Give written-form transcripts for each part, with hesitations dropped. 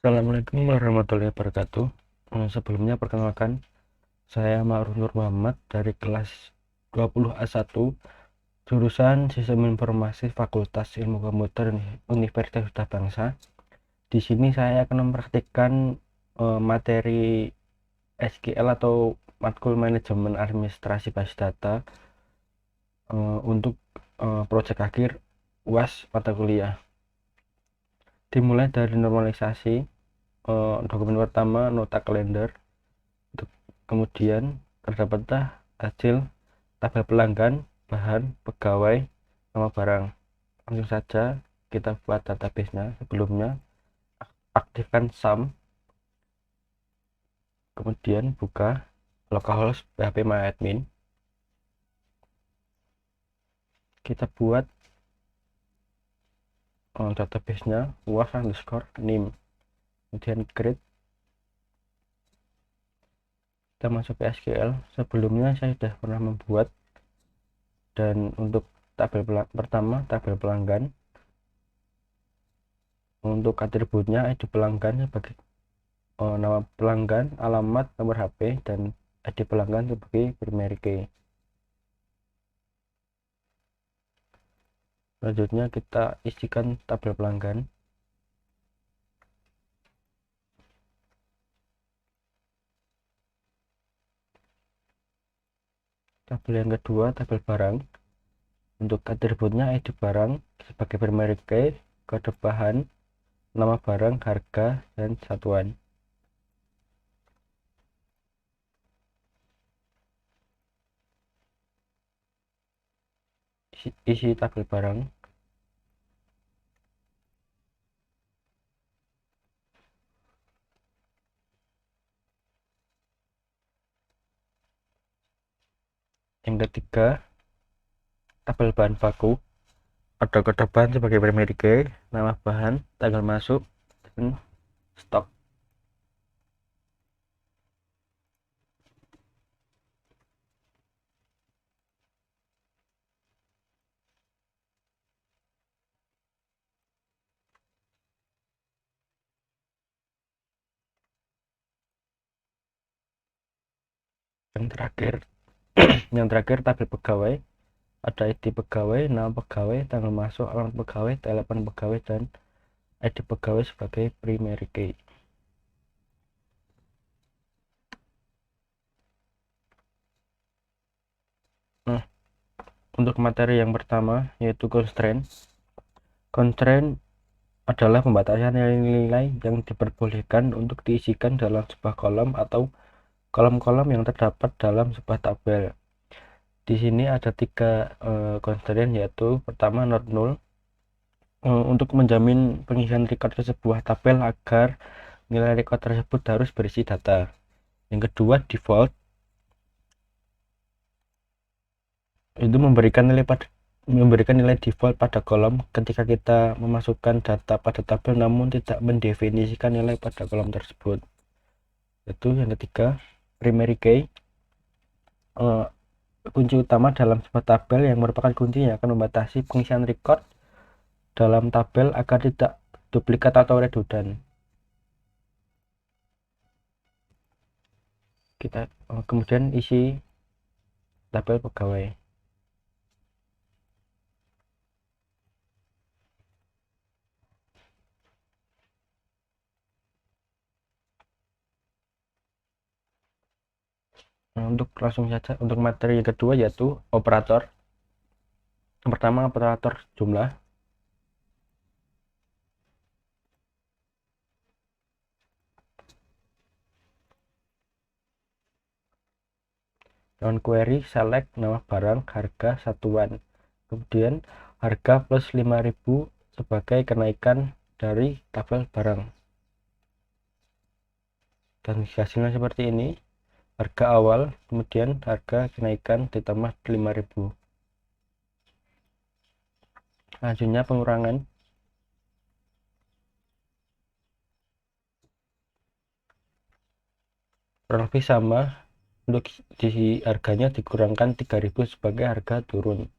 Assalamualaikum warahmatullahi wabarakatuh. Sebelumnya perkenalkan, saya Ma'ruf Nur Muhammad dari kelas 20A1 jurusan Sistem Informasi Fakultas Ilmu Komputer Universitas Huta Bangsa. Di sini saya akan mempraktikkan materi SQL atau matkul manajemen administrasi basis data untuk proyek akhir UAS mata kuliah. Dimulai dari normalisasi. Dokumen pertama nota kalender, kemudian terdapatlah hasil tabel pelanggan, bahan, pegawai, nama barang. Langsung saja kita buat database-nya. Sebelumnya aktifkan sum, kemudian buka localhost phpMyAdmin. Kita buat database-nya uas_name, kemudian create. Kita masuk ke SQL. Sebelumnya saya sudah pernah membuat, dan untuk tabel pertama tabel pelanggan, untuk atributnya ID pelanggan sebagai nama pelanggan, alamat, nomor HP, dan ID pelanggan sebagai primary key. Selanjutnya kita isikan tabel pelanggan. Tabel yang kedua tabel barang. Untuk atributnya ID barang sebagai primary key, kode bahan, nama barang, harga, dan satuan. Isi tabel barang. Yang ketiga tabel bahan baku. Ada kode bahan sebagai primary key, nama bahan, tanggal masuk, dan stok. Yang terakhir yang terakhir tabel pegawai. Ada ID pegawai, nama pegawai, tanggal masuk, alamat pegawai, telepon pegawai, dan ID pegawai sebagai primary key. Nah, untuk materi yang pertama yaitu constraint. Constraint adalah pembatasan nilai-nilai yang diperbolehkan untuk diisikan dalam sebuah kolom atau kolom-kolom yang terdapat dalam sebuah tabel. Di sini ada tiga constraint, yaitu pertama not null, untuk menjamin pengisian record ke sebuah tabel agar nilai record tersebut harus berisi data. Yang kedua default, itu memberikan nilai default pada kolom ketika kita memasukkan data pada tabel namun tidak mendefinisikan nilai pada kolom tersebut. Itu yang ketiga primary key, kunci utama dalam sebuah tabel yang merupakan kunci yang akan membatasi pengisian record dalam tabel agar tidak duplikat atau redundant. Kita kemudian isi tabel pegawai. Untuk langsung saja untuk materi yang kedua yaitu operator. Yang pertama operator jumlah. Dalam query select nama barang, harga, satuan. Kemudian harga plus 5.000 sebagai kenaikan dari tabel barang. Dan hasilnya seperti ini. Harga awal, kemudian harga kenaikan ditambah 5.000. Selanjutnya pengurangan. Kurang lebih sama, untuk di harganya dikurangkan 3.000 sebagai harga turun.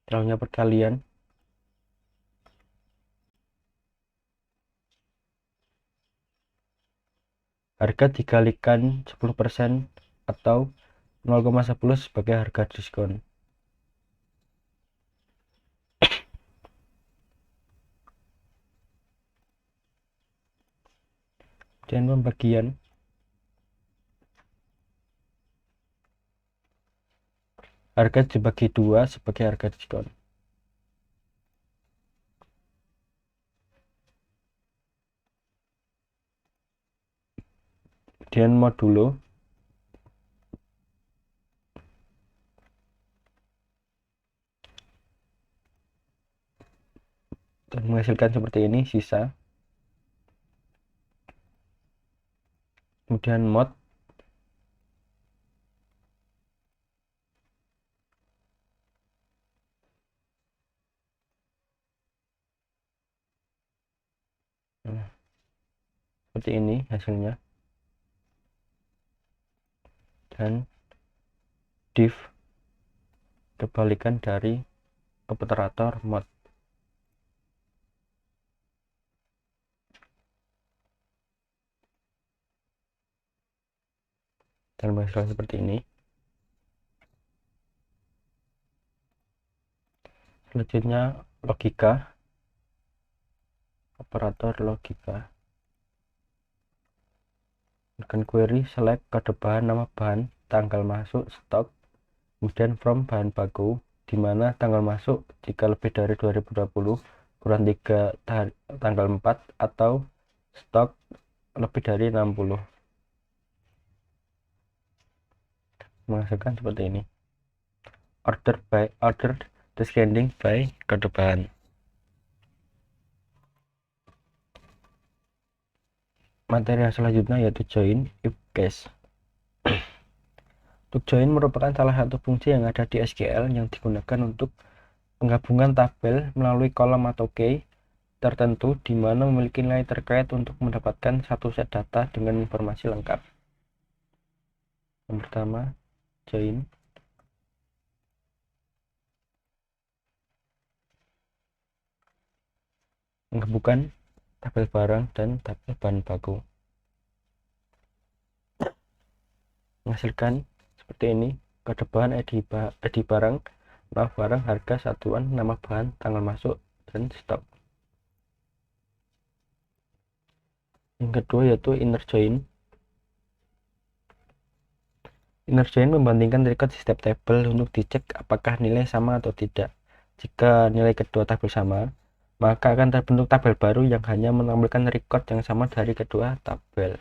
Selanjutnya perkalian. harga dikalikan 10% atau 0,10 sebagai harga diskon. Dan pembagian harga dibagi 2 sebagai harga diskon. Kemudian modulo dan menghasilkan seperti ini sisa. Kemudian mod seperti ini hasilnya, dan div kebalikan dari operator mod. Dan menghasilkan seperti ini. Selanjutnya logika, operator logika. Dengan query select kode bahan, nama bahan, tanggal masuk, stok, kemudian from bahan baku, di mana tanggal masuk jika lebih dari 2020 kurang 3 tanggal 4 atau stok lebih dari 60. Menghasilkan seperti ini. Order descending by kode bahan. Materi yang selanjutnya yaitu join if case. Untuk join merupakan salah satu fungsi yang ada di SQL yang digunakan untuk penggabungan tabel melalui kolom atau key tertentu di mana memiliki nilai terkait untuk mendapatkan satu set data dengan informasi lengkap. Yang pertama, join. Menggabungkan tabel barang dan tabel bahan baku. Menghasilkan seperti ini, kode bahan, ID barang, nama barang, harga satuan, nama bahan, tanggal masuk, dan stok. Yang kedua yaitu inner join. Inner join membandingkan record di setiap tabel untuk dicek apakah nilai sama atau tidak. Jika nilai kedua tabel sama, maka akan terbentuk tabel baru yang hanya menampilkan record yang sama dari kedua tabel.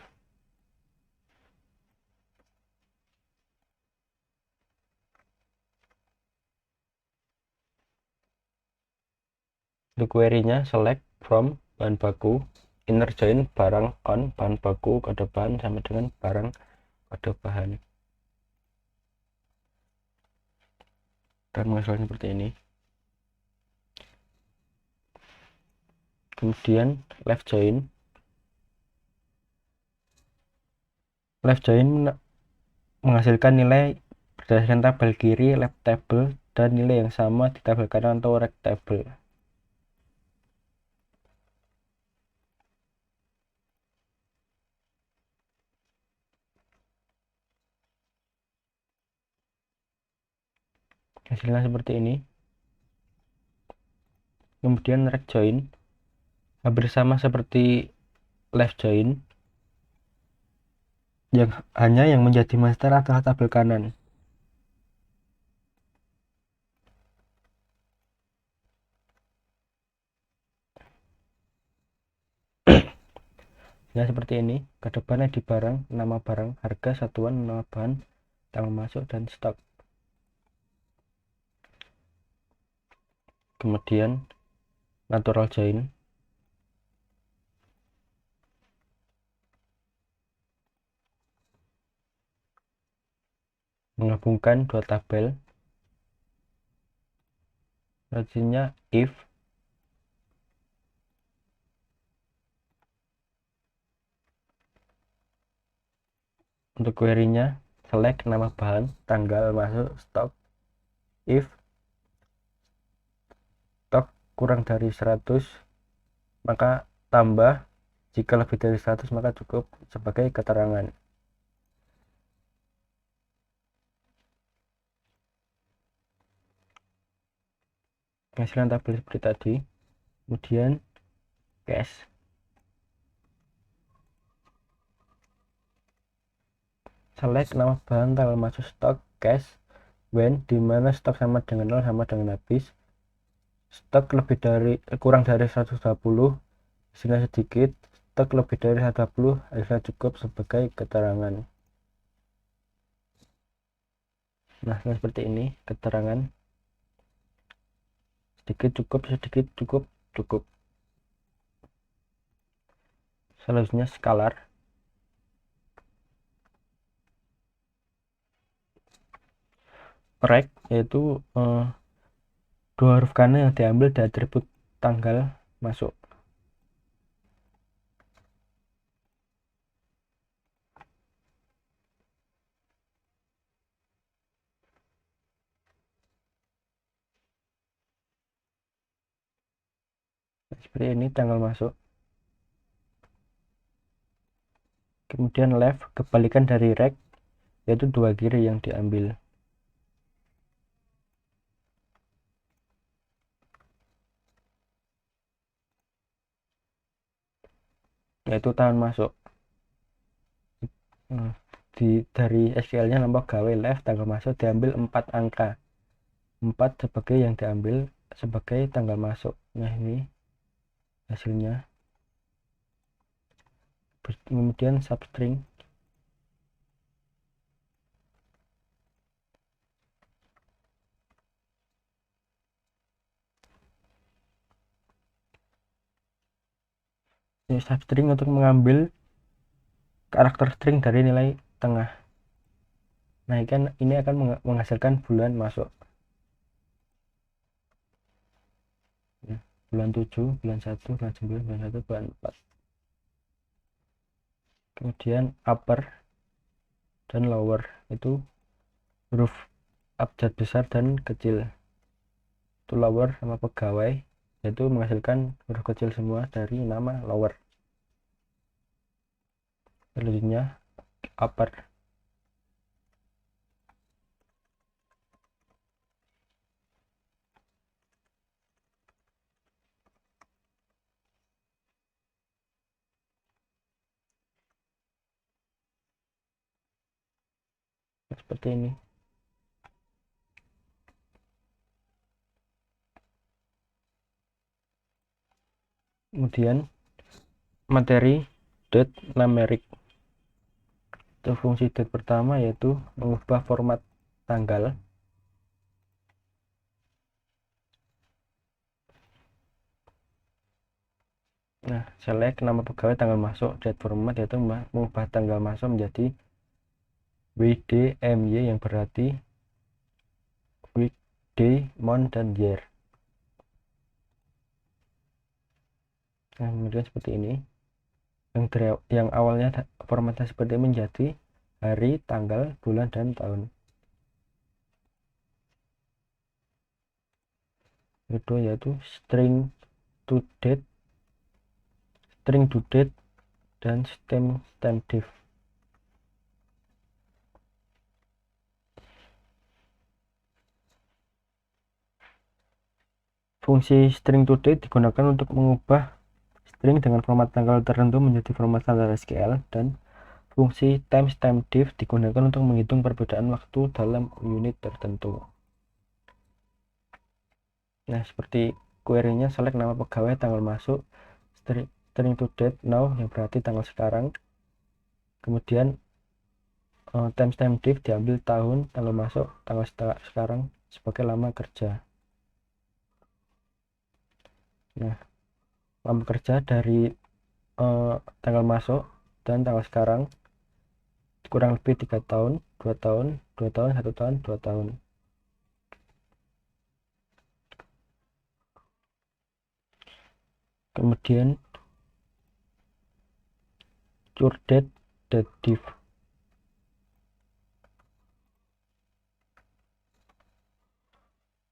Untuk query-nya select from bahan baku, inner join barang on bahan baku kode bahan sama dengan barang kode bahan. Dan menghasilkan seperti ini. Kemudian left join menghasilkan nilai berdasarkan tabel kiri left table dan nilai yang sama di tabel kanan atau right table. Hasilnya seperti ini. Kemudian right join hampir sama seperti left join, yang hanya yang menjadi master adalah tabel kanan. Ya seperti ini, ke depannya di barang, nama barang, harga satuan, nama bahan, tanggal masuk, dan stok. Kemudian natural join menggabungkan dua tabel. Hasilnya if untuk query-nya select nama bahan, tanggal masuk, stok. If stok kurang dari 100, maka tambah Jika lebih dari 100 maka cukup sebagai keterangan. Penghasilan tabel seperti tadi. Kemudian cash. Select nama bahan, tanggal masuk stok, cash, when, di mana stok sama dengan 0 sama dengan habis. Stok kurang dari 120, hasilnya sedikit. Stok lebih dari 120, hasilnya cukup sebagai keterangan. Nah, seperti ini keterangan. Sedikit cukup, sedikit cukup, cukup. Selanjutnya skalar. Rect yaitu dua huruf kana yang diambil dari atribut tanggal masuk. Seperti ini tanggal masuk. Kemudian left, kebalikan dari rect, yaitu dua kiri yang diambil. Yaitu tahun masuk. Dari SQL-nya nama gawe left, tanggal masuk diambil 4 angka. 4 sebagai yang diambil sebagai tanggal masuk. Nah, ini hasilnya. Kemudian substring. Ini substring untuk mengambil karakter string dari nilai tengah. Nah, ini akan menghasilkan bulan masuk. Nah, bulan 7, bulan 1, bulan 9, bulan 1, bulan 4. Kemudian upper dan lower itu huruf abjad besar dan kecil. Itu lower sama pegawai, yaitu menghasilkan huruf kecil semua dari nama lower. Selanjutnya upper. Seperti ini. Kemudian materi date numeric. Itu fungsi date pertama yaitu mengubah format tanggal. Nah, select nama pegawai, tanggal masuk, date format yaitu mengubah tanggal masuk menjadi WDMY yang berarti week, day, month, dan year. Nah, kemudian seperti ini. Yang awalnya formatnya seperti ini menjadi hari, tanggal, bulan, dan tahun. Kedua yaitu string to date, dan stem div. Fungsi string to date digunakan untuk mengubah string dengan format tanggal tertentu menjadi format standar SQL, dan fungsi timestamp div digunakan untuk menghitung perbedaan waktu dalam unit tertentu. Nah, seperti query-nya select nama pegawai, tanggal masuk, string to date now yang berarti tanggal sekarang. Kemudian timestamp div diambil tahun, tanggal masuk, tanggal sekarang sebagai lama kerja. Nah, lama kerja dari tanggal masuk dan tanggal sekarang kurang lebih 3 tahun, 2 tahun, 2 tahun, 1 tahun, 2 tahun. Kemudian curedate date div.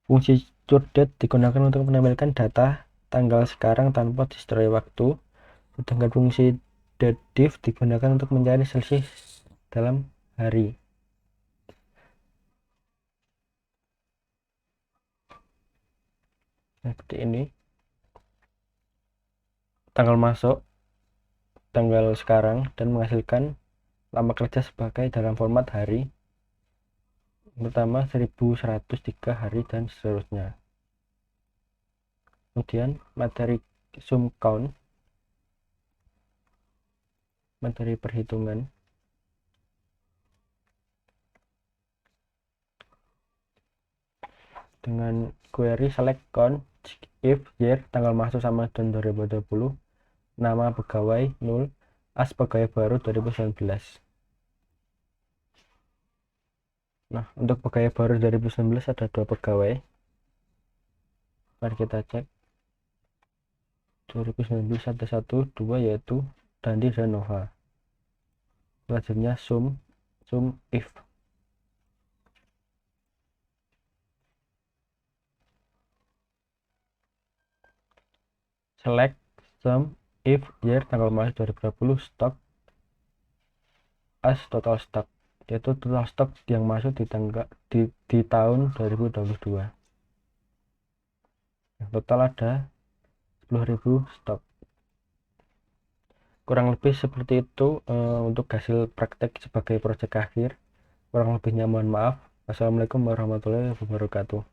Fungsi curedate digunakan untuk menampilkan data tanggal sekarang tanpa distorsi waktu. sedangkan fungsi diff digunakan untuk mencari selisih dalam hari. Seperti ini, tanggal masuk, tanggal sekarang, dan menghasilkan lama kerja sebagai dalam format hari. Pertama 1103 hari dan seterusnya. Kemudian materi sum count, materi perhitungan. Dengan query select count if year tanggal masuk sama tahun 2020, nama pegawai 0, as pegawai baru 2019. Nah, untuk pegawai baru 2019 ada 2 pegawai. Mari kita cek. 2019 ada 1, 2 yaitu Dandi dan Nova. Selanjutnya sum if. Select sum if year tanggal masuk 2020 stock as total stock, yaitu total stok yang masuk di tahun 2022. Total ada 10.000 stok. Kurang lebih seperti itu untuk hasil praktek sebagai proyek akhir. Kurang lebihnya mohon maaf. Wassalamualaikum warahmatullahi wabarakatuh.